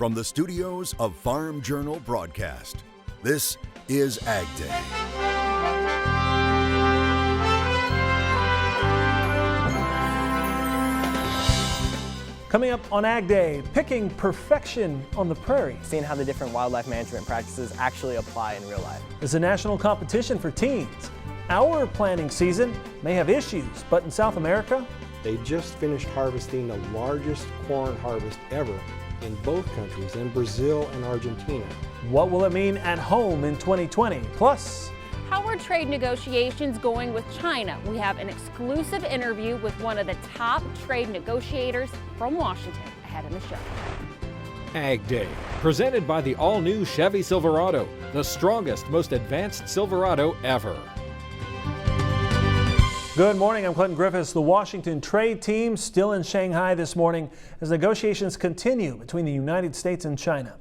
From the studios of Farm Journal Broadcast, this is AgDay. Coming up on AgDay, picking perfection on the prairie. Seeing how the different wildlife management practices actually apply in real life. It's a national competition for teens. Our planting season may have issues, but in South America, they just finished harvesting the largest corn harvest ever in both countries, in Brazil and Argentina. What will it mean at home in 2020? Plus, how are trade negotiations going with China? We have an exclusive interview with one of the top trade negotiators from Washington ahead in the show. AgDay, presented by the all-new Chevy Silverado, the strongest, most advanced Silverado ever. Good morning, I'm Clinton Griffiths. The Washington trade team still in Shanghai this morning as negotiations continue between the United States and China.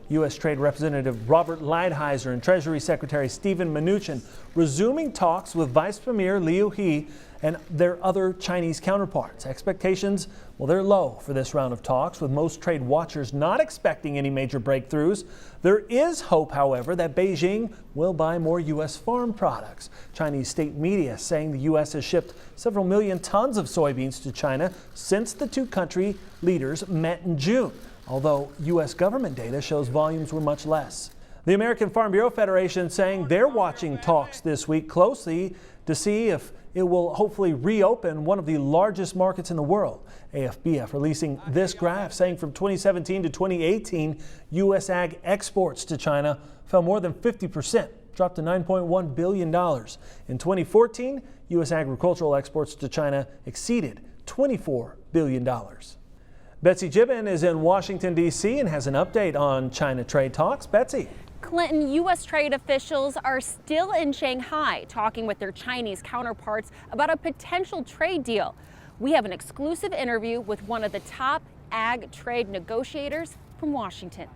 U.S. Trade Representative Robert Lighthizer and Treasury Secretary Steven Mnuchin resuming talks with Vice Premier Liu He and their other Chinese counterparts. Expectations, well, they're low for this round of talks, with most trade watchers not expecting any major breakthroughs. There is hope, however, that Beijing will buy more U.S. farm products. Chinese state media saying the U.S. has shipped several million tons of soybeans to China since the two country leaders met in June, although U.S. government data shows volumes were much less. The American Farm Bureau Federation saying they're watching talks this week closely to see if it will hopefully reopen one of the largest markets in the world. AFBF releasing this graph saying from 2017 to 2018, U.S. ag exports to China fell more than 50%, dropped to $9.1 billion. In 2014, U.S. agricultural exports to China exceeded $24 billion. Betsy Gibbon is in Washington, D.C. and has an update on China trade talks. Betsy. Clinton, U.S. trade officials are still in Shanghai talking with their Chinese counterparts about a potential trade deal. We have an exclusive interview with one of the top ag trade negotiators from Washington.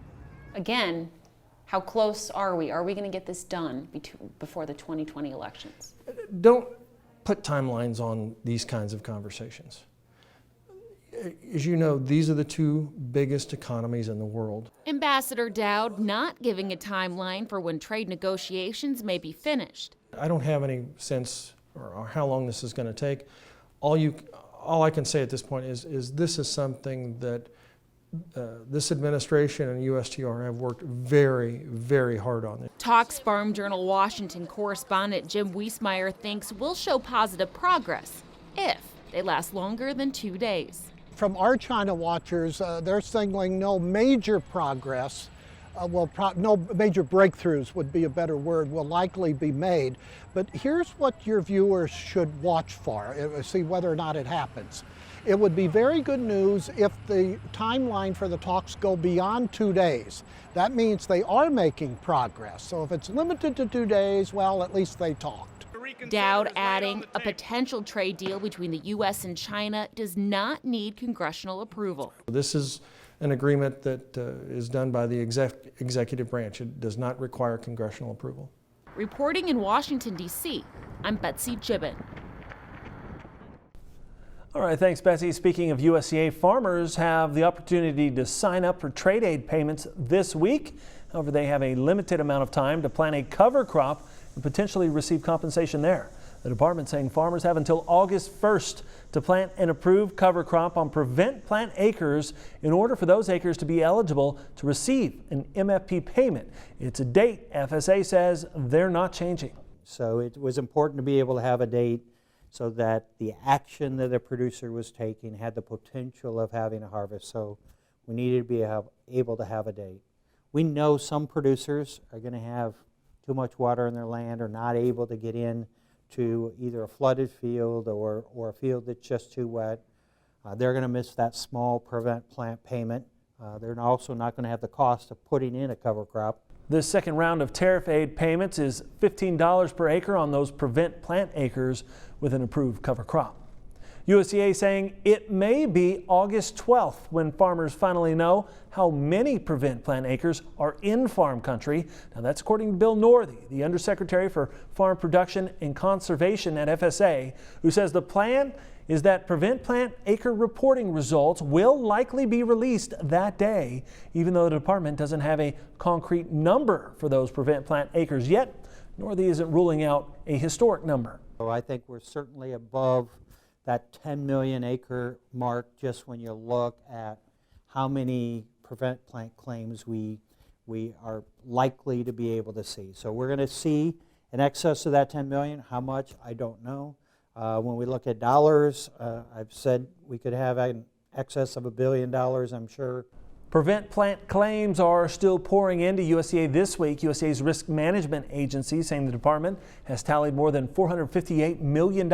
Again, how close are we? Are we going to get this done before the 2020 elections? Don't put timelines on these kinds of conversations. As you know, these are the two biggest economies in the world. Ambassador Dowd not giving a timeline for when trade negotiations may be finished. I don't have any sense or how long this is going to take. All I can say at this point is this is something that this administration and USTR have worked very, very hard on. Talks Farm Journal Washington correspondent Jim Wiesmeyer thinks will show positive progress if they last longer than 2 days. From our China watchers, they're signaling no major progress, no major breakthroughs would be a better word, will likely be made. But here's what your viewers should watch for, see whether or not it happens. It would be very good news if the timeline for the talks go beyond 2 days. That means they are making progress. So if it's limited to 2 days, well, at least they talked. Dowd adding a potential trade deal between the U.S. and China does not need congressional approval. This is an agreement that is done by the executive branch. It does not require congressional approval. Reporting in Washington, D.C., I'm Betsy Gibbon. All right, thanks, Betsy. Speaking of USDA, farmers have the opportunity to sign up for trade aid payments this week. However, they have a limited amount of time to plant a cover crop and potentially receive compensation there. The department saying farmers have until August 1st to plant an approved cover crop on prevent plant acres in order for those acres to be eligible to receive an MFP payment. It's a date FSA says they're not changing. So it was important to be able to have a date so that the action that a producer was taking had the potential of having a harvest. So we needed to be able to have a date. We know some producers are going to have too much water in their land or not able to get in to either a flooded field or a field that's just too wet. They're going to miss that small prevent plant payment. They're also not going to have the cost of putting in a cover crop. This second round of tariff aid payments is $15 per acre on those prevent plant acres with an approved cover crop. USDA saying it may be August 12th when farmers finally know how many prevent plant acres are in farm country. Now that's according to Bill Northey, the Undersecretary for Farm Production and Conservation at FSA, who says the plan is that prevent plant acre reporting results will likely be released that day, even though the department doesn't have a concrete number for those prevent plant acres yet, nor isn't ruling out a historic number. So I think we're certainly above that 10 million acre mark just when you look at how many prevent plant claims we are likely to be able to see. So we're going to see in excess of that 10 million. How much, I don't know. When we look at dollars, I've said we could have an excess of $1 billion, I'm sure. Prevent plant claims are still pouring into USDA this week. USDA's risk management agency saying the department has tallied more than $458 million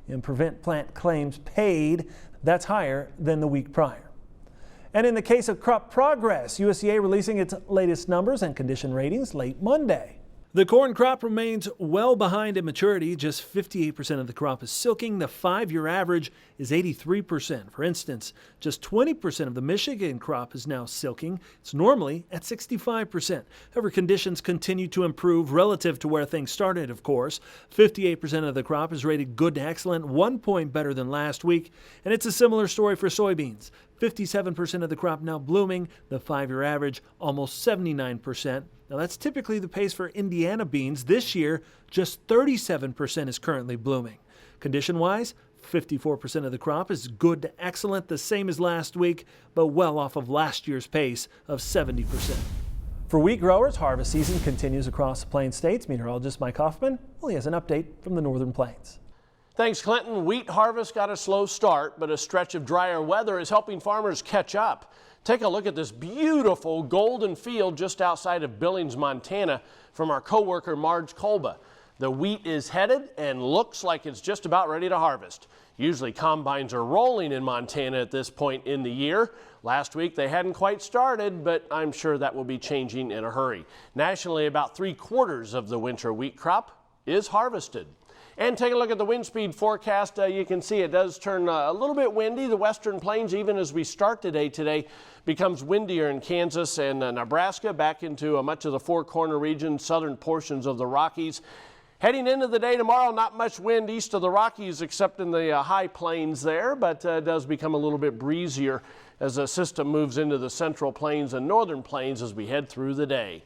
in prevent plant claims paid. That's higher than the week prior. And in the case of crop progress, USDA releasing its latest numbers and condition ratings late Monday. The corn crop remains well behind in maturity. Just 58% of the crop is silking. The 5-year average is 83%. For instance, just 20% of the Michigan crop is now silking. It's normally at 65%. However, conditions continue to improve relative to where things started, of course. 58% of the crop is rated good to excellent, 1 point better than last week. And it's a similar story for soybeans. 57% of the crop now blooming, the 5-year average almost 79%. Now that's typically the pace for Indiana beans. This year, just 37% is currently blooming. Condition-wise, 54% of the crop is good to excellent, the same as last week, but well off of last year's pace of 70%. For wheat growers, harvest season continues across the Plains states. Meteorologist Mike Hoffman, well, he has an update from the Northern Plains. Thanks, Clinton. Wheat harvest got a slow start, but a stretch of drier weather is helping farmers catch up. Take a look at this beautiful golden field just outside of Billings, Montana, from our co-worker Marge Kolba. The wheat is headed and looks like it's just about ready to harvest. Usually combines are rolling in Montana at this point in the year. Last week they hadn't quite started, but I'm sure that will be changing in a hurry. Nationally, about 3/4 of the winter wheat crop is harvested. And take a look at the wind speed forecast. You can see it does turn a little bit windy. The western plains, even as we start today becomes windier in Kansas and Nebraska, back into much of the Four Corner region, southern portions of the Rockies. Heading into the day tomorrow, not much wind east of the Rockies except in the high plains there, but it does become a little bit breezier as the system moves into the central plains and northern plains as we head through the day.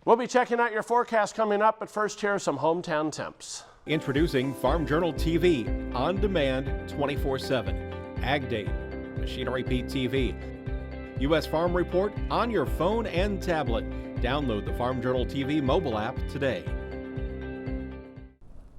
We'll be checking out your forecast coming up, but first here are some hometown temps. Introducing Farm Journal TV, on demand 24/7. AgDay, Machinery Pete TV. U.S. Farm Report on your phone and tablet. Download the Farm Journal TV mobile app today.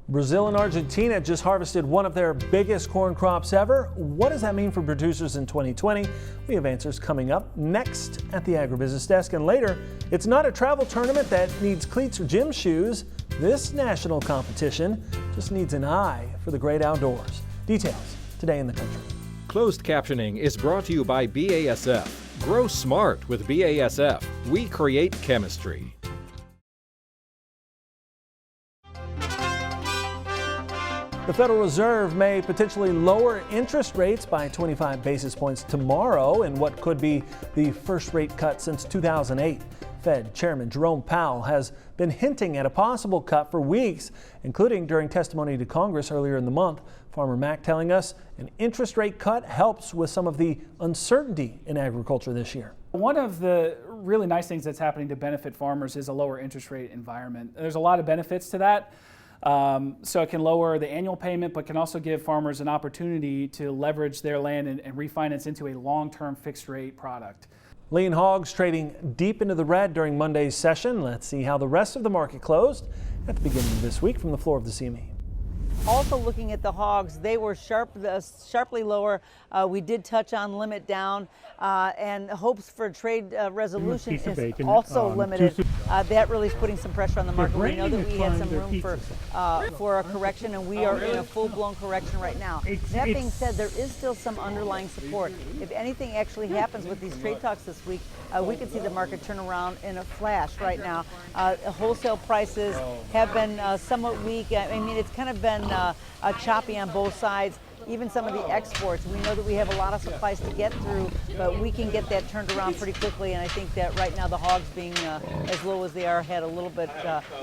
Brazil and Argentina just harvested one of their biggest corn crops ever. What does that mean for producers in 2020? We have answers coming up next at the Agribusiness Desk. And later, it's not a travel tournament that needs cleats or gym shoes. This national competition just needs an eye for the great outdoors. Details today in the country. Closed captioning is brought to you by BASF. Grow smart with BASF. We create chemistry. The Federal Reserve may potentially lower interest rates by 25 basis points tomorrow in what could be the first rate cut since 2008. Fed Chairman Jerome Powell has been hinting at a possible cut for weeks, including during testimony to Congress earlier in the month. Farmer Mac telling us an interest rate cut helps with some of the uncertainty in agriculture this year. One of the really nice things that's happening to benefit farmers is a lower interest rate environment. There's a lot of benefits to that. So it can lower the annual payment, but can also give farmers an opportunity to leverage their land and refinance into a long-term fixed rate product. Lean hogs trading deep into the red during Monday's session. Let's see how the rest of the market closed at the beginning of this week from the floor of the CME. Also looking at the hogs, they were sharply lower. We did touch on limit down, and hopes for trade resolution is also limited. That really is putting some pressure on the market. We know that we had some room for a correction, and we are in a full-blown correction right now. That being said, there is still some underlying support. If anything actually happens with these trade talks this week, we could see the market turn around in a flash right now. Wholesale prices have been somewhat weak. I mean, it's kind of been choppy on both sides. even some of the exports. We know that we have a lot of supplies to get through, but we can get that turned around pretty quickly. And I think that right now the hogs being as low as they are had a little bit,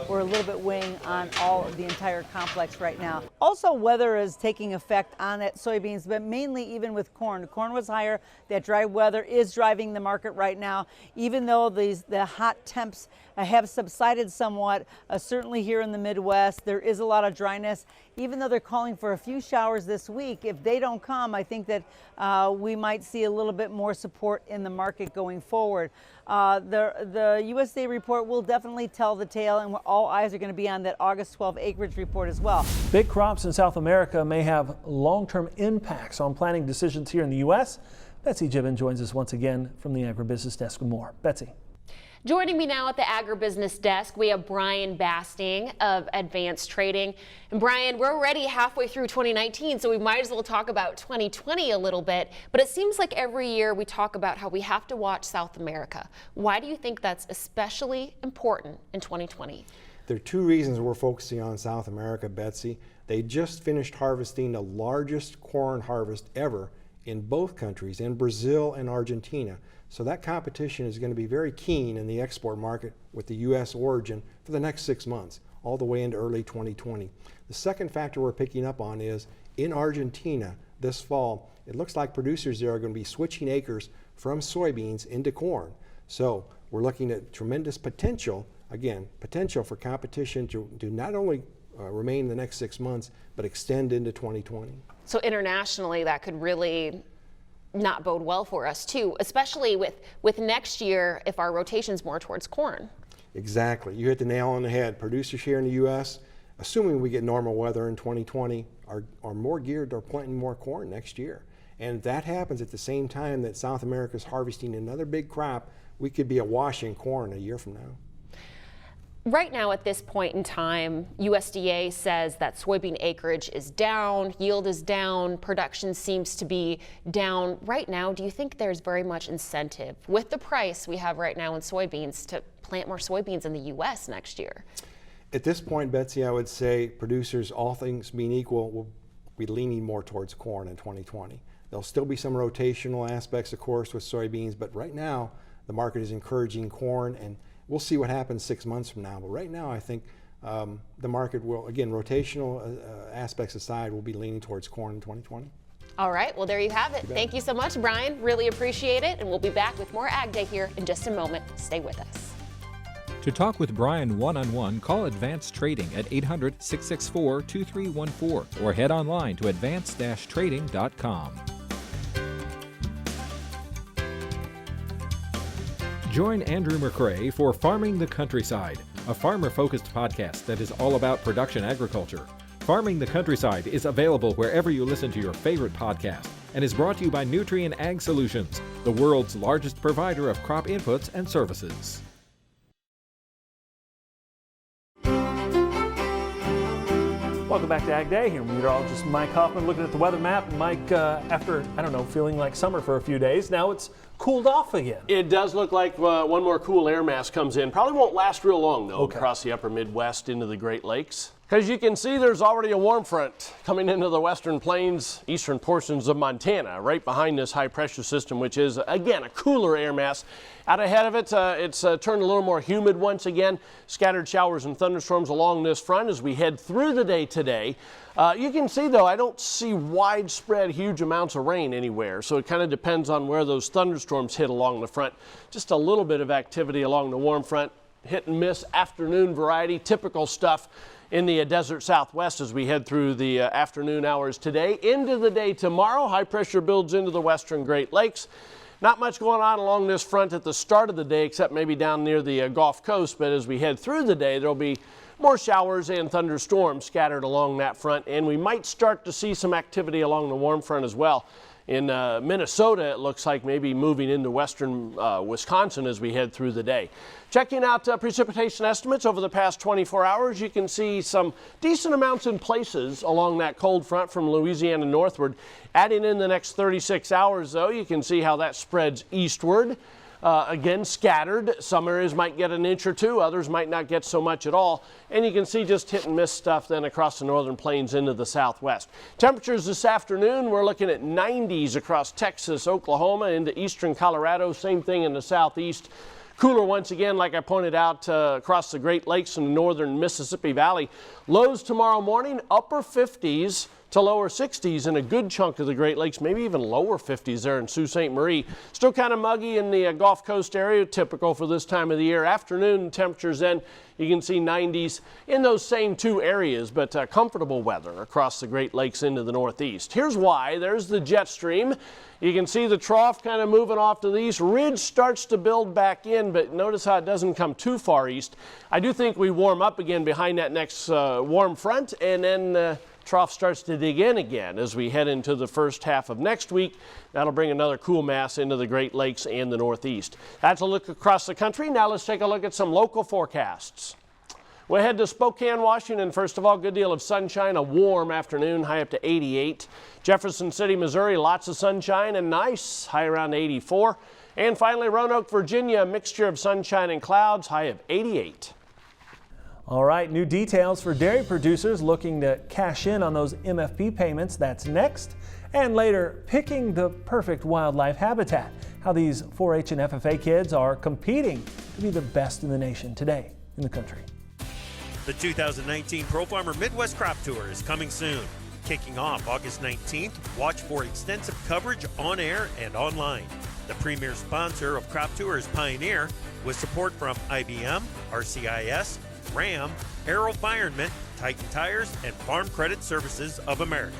we're a little bit weighing on all of the entire complex right now. Also, weather is taking effect on that soybeans, but mainly even with corn. Corn was higher. That dry weather is driving the market right now. Even though the hot temps have subsided somewhat, certainly here in the Midwest, there is a lot of dryness. Even though they're calling for a few showers this week, if they don't come, I think that we might see a little bit more support in the market going forward. The USDA report will definitely tell the tale, and all eyes are going to be on that August 12 acreage report as well. Big crops in South America may have long-term impacts on planting decisions here in the U.S. Betsy Gibbon joins us once again from the Agribusiness Desk with more. Betsy. Joining me now at the Agribusiness Desk, we have Brian Basting of Advanced Trading. And Brian, we're already halfway through 2019, so we might as well talk about 2020 a little bit. But it seems like every year we talk about how we have to watch South America. Why do you think that's especially important in 2020? There are two reasons we're focusing on South America, Betsy. They just finished harvesting the largest corn harvest ever in both countries, in Brazil and Argentina. So that competition is going to be very keen in the export market with the U.S. origin for the next 6 months, all the way into early 2020. The second factor we're picking up on is in Argentina this fall, it looks like producers there are going to be switching acres from soybeans into corn. So we're looking at tremendous potential, again, potential for competition to not only remain the next 6 months, but extend into 2020. So internationally, that could really not bode well for us too, especially with next year if our rotation's more towards corn. Exactly. You hit the nail on the head. Producers here in the U.S., assuming we get normal weather in 2020, are more geared to planting more corn next year. And if that happens at the same time that South America is harvesting another big crop, we could be awash in corn a year from now. Right now at this point in time, USDA says that soybean acreage is down, yield is down, production seems to be down. Right now, do you think there's very much incentive with the price we have right now in soybeans to plant more soybeans in the U.S. next year? At this point, Betsy, I would say producers, all things being equal, will be leaning more towards corn in 2020. There'll still be some rotational aspects, of course, with soybeans, but right now the market is encouraging corn, and we'll see what happens 6 months from now. But right now, I think the market will, again, rotational aspects aside, will be leaning towards corn in 2020. All right, well, there you have it. Thank you so much, Brian. Really appreciate it. And we'll be back with more Ag Day here in just a moment. Stay with us. To talk with Brian one-on-one, call Advanced Trading at 800-664-2314 or head online to advanced-trading.com. Join Andrew McRae for Farming the Countryside, a farmer-focused podcast that is all about production agriculture. Farming the Countryside is available wherever you listen to your favorite podcast and is brought to you by Nutrien Ag Solutions, the world's largest provider of crop inputs and services. Welcome back to Ag Day. Here, meteorologist Mike Hoffman looking at the weather map. Mike, after, I don't know, feeling like summer for a few days, now it's cooled off again. It does look like one more cool air mass comes in. Probably won't last real long, though, across the upper Midwest into the Great Lakes. As you can see, there's already a warm front coming into the western plains, eastern portions of Montana, right behind this high pressure system, which is, again, a cooler air mass. Out ahead of it, it's turned a little more humid once again. Scattered showers and thunderstorms along this front as we head through the day today. You can see, though, I don't see widespread huge amounts of rain anywhere, so it kind of depends on where those thunderstorms hit along the front. Just a little bit of activity along the warm front, hit and miss afternoon variety, typical stuff in the desert southwest as we head through the afternoon hours today. Into the day tomorrow, high pressure builds into the western Great Lakes. Not much going on along this front at the start of the day, except maybe down near the Gulf Coast, but as we head through the day, there'll be more showers and thunderstorms scattered along that front, and we might start to see some activity along the warm front as well. In Minnesota, it looks like maybe moving into western Wisconsin as we head through the day. Checking out precipitation estimates over the past 24 hours, you can see some decent amounts in places along that cold front from Louisiana northward. Adding in the next 36 hours, though, you can see how that spreads eastward. Again, scattered. Some areas might get an inch or two, others might not get so much at all. And you can see just hit and miss stuff then across the northern plains into the southwest. Temperatures this afternoon, we're looking at 90s across Texas, Oklahoma, into eastern Colorado. Same thing in the southeast. Cooler once again, like I pointed out, across the Great Lakes and the northern Mississippi Valley. Lows tomorrow morning, upper 50s to lower 60s in a good chunk of the Great Lakes, maybe even lower 50s there in Sault Ste. Marie. Still kind of muggy in the Gulf Coast area, typical for this time of the year. Afternoon temperatures then, you can see 90s in those same two areas, but comfortable weather across the Great Lakes into the northeast. Here's why. There's the jet stream. You can see the trough kind of moving off to the east. Ridge starts to build back in, but notice how it doesn't come too far east. I do think we warm up again behind that next warm front, and then trough starts to dig in again as we head into the first half of next week. That'll bring another cool mass into the Great Lakes and the Northeast. That's a look across the country. Now let's take a look at some local forecasts. We'll head to Spokane, Washington. First of all, good deal of sunshine, a warm afternoon, high up to 88. Jefferson City, Missouri, lots of sunshine and nice, high around 84. And finally, Roanoke, Virginia, a mixture of sunshine and clouds, high of 88. All right, new details for dairy producers looking to cash in on those MFP payments. That's next. And later, picking the perfect wildlife habitat. How these 4-H and FFA kids are competing to be the best in the nation today in the country. The 2019 Pro Farmer Midwest Crop Tour is coming soon. Kicking off August 19th, watch for extensive coverage on air and online. The premier sponsor of Crop Tour is Pioneer, with support from IBM, RCIS, Ram, AeroVironment, Titan Tires, and Farm Credit Services of America.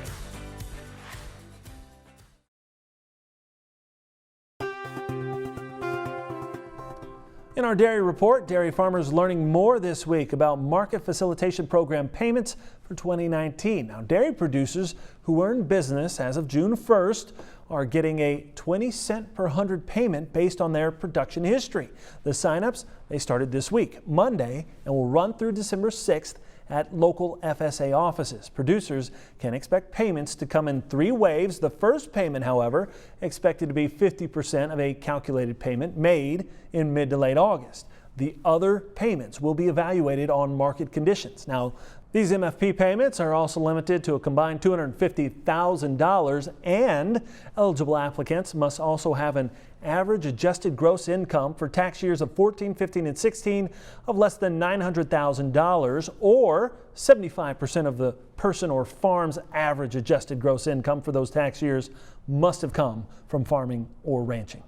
In our dairy report, dairy farmers learning more this week about market facilitation program payments for 2019. Now, dairy producers who are in business as of June 1st are getting a 20-cent per hundred payment based on their production history. The signups, they started this week, Monday, and will run through December 6th at local FSA offices. Producers can expect payments to come in 3 waves. The first payment, however, expected to be 50% of a calculated payment made in mid to late August. The other payments will be evaluated on market conditions. Now, these MFP payments are also limited to a combined $250,000, and eligible applicants must also have an average adjusted gross income for tax years of 14, 15, and 16 of less than $900,000, or 75% of the person or farm's average adjusted gross income for those tax years must have come from farming or ranching.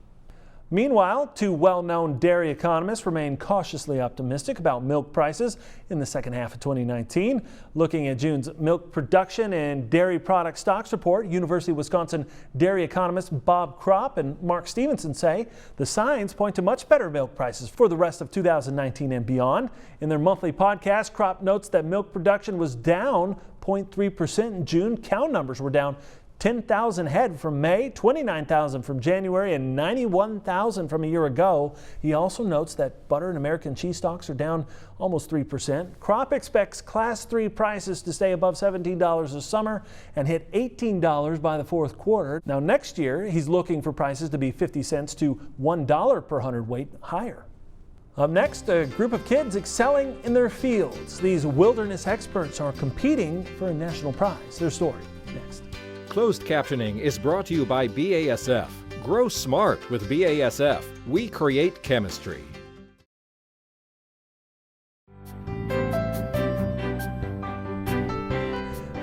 Meanwhile, 2 well-known dairy economists remain cautiously optimistic about milk prices in the second half of 2019. Looking at June's milk production and dairy product stocks report, University of Wisconsin dairy economists Bob Kropp and Mark Stevenson say the signs point to much better milk prices for the rest of 2019 and beyond. In their monthly podcast, Kropp notes that milk production was down 0.3% in June. Cow numbers were down 10,000 head from May, 29,000 from January, and 91,000 from a year ago. He also notes that butter and American cheese stocks are down almost 3%. Kropp expects Class 3 prices to stay above $17 this summer and hit $18 by the fourth quarter. Now next year, he's looking for prices to be 50 cents to $1 per hundredweight higher. Up next, a group of kids excelling in their fields. These wilderness experts are competing for a national prize. Their story next. Closed captioning is brought to you by BASF. Grow smart with BASF. We create chemistry.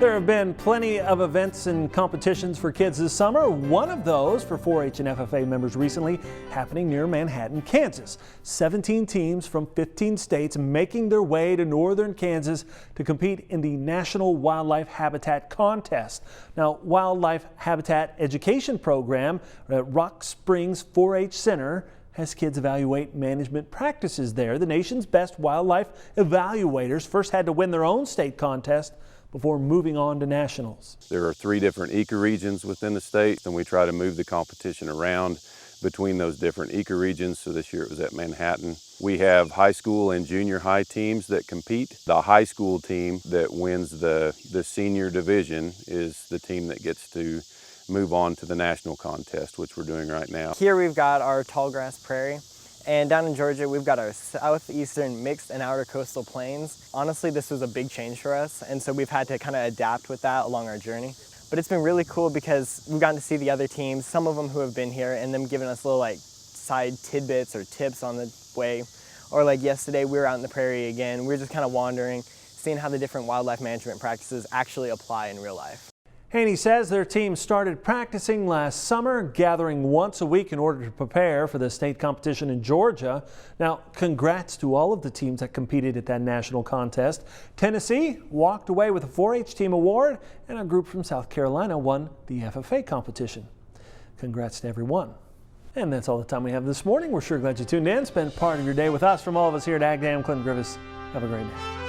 There have been plenty of events and competitions for kids this summer. One of those for 4-H and FFA members recently happening near Manhattan, Kansas. 17 teams from 15 states making their way to northern Kansas to compete in the National Wildlife Habitat Contest. Now, Wildlife Habitat Education Program at Rock Springs 4-H Center has kids evaluate management practices there. The nation's best wildlife evaluators first had to win their own state contest before moving on to nationals. There are 3 different ecoregions within the state, and we try to move the competition around between those different ecoregions. So this year it was at Manhattan. We have high school and junior high teams that compete. The high school team that wins the senior division is the team that gets to move on to the national contest, which we're doing right now. Here we've got our tall grass prairie, and down in Georgia we've got our southeastern mixed and outer coastal plains. Honestly, this was a big change for us, and so we've had to kind of adapt with that along our journey. But it's been really cool because we've gotten to see the other teams, some of them who have been here, and them giving us little like side tidbits or tips on the way. Or like yesterday, we were out in the prairie again. We were just kind of wandering, seeing how the different wildlife management practices actually apply in real life. Haney says their team started practicing last summer, gathering once a week in order to prepare for the state competition in Georgia. Now, congrats to all of the teams that competed at that national contest. Tennessee walked away with a 4-H team award, and a group from South Carolina won the FFA competition. Congrats to everyone. And that's all the time we have this morning. We're sure glad you tuned in. Spend part of your day with us. From all of us here at AgDay, I'm Clinton Griffiths. Have a great day.